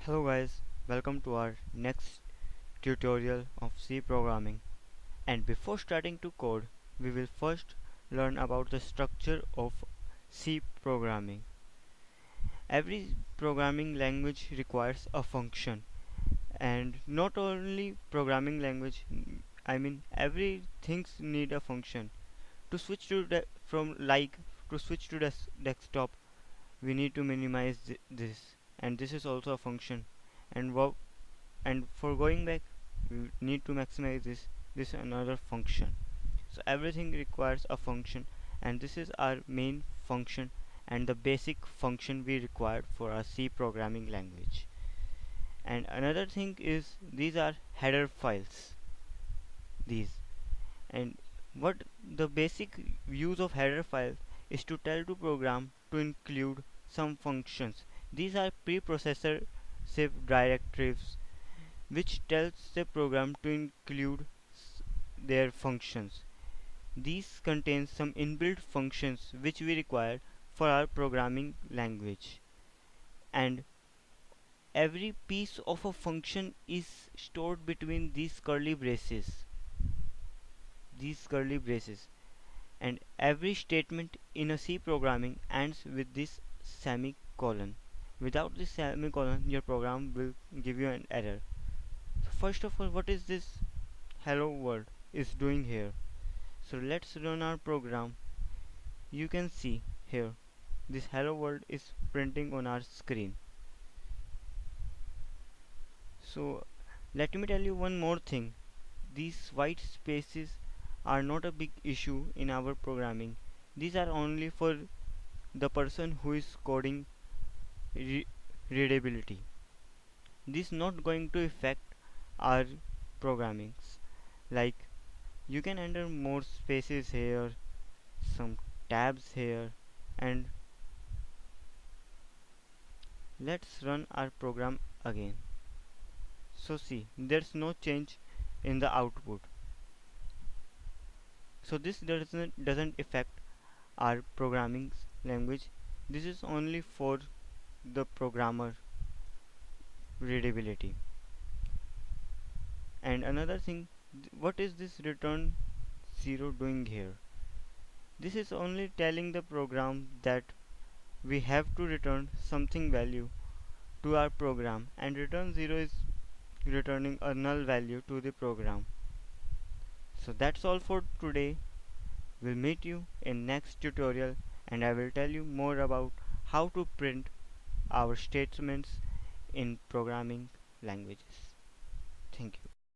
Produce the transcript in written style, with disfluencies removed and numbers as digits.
Hello guys, welcome to our next tutorial of C programming. And before starting to code, we will first learn about the structure of C programming. Every programming language requires a function, and not only programming language, I mean every things need a function. To switch to to switch to desktop, we need to minimize this, and this is also a function. And and for going back, we need to maximize this another function. So everything requires a function, and this is our main function and the basic function we required for our C programming language. And another thing is these are header files. These and what the basic use of header files is to tell to program to include some functions. These are preprocessor directives which tells the program to include their functions. These contain some inbuilt functions which we require for our programming language, and every piece of a function is stored between these curly braces, and every statement in a C programming ends with this semicolon. Without this semicolon, your program will give you an error. So first of all, what is this hello world is doing here? So let's run our program. You can see here this hello world is printing on our screen. So let me tell you one more thing. These white spaces are not a big issue in our programming. These are only for the person who is coding re- readability. This not going to affect our programmings. Like you can enter more spaces here, some tabs here, and let's run our program again. So see, there's no change in the output. So this doesn't affect our programming language. This is only for the programmer readability. And another thing, what is this return 0 doing here? This is only telling the program that we have to return something value to our program, and return 0 is returning a null value to the program. So that's all for today. We'll meet you in next tutorial, and I will tell you more about how to print our statements in programming languages.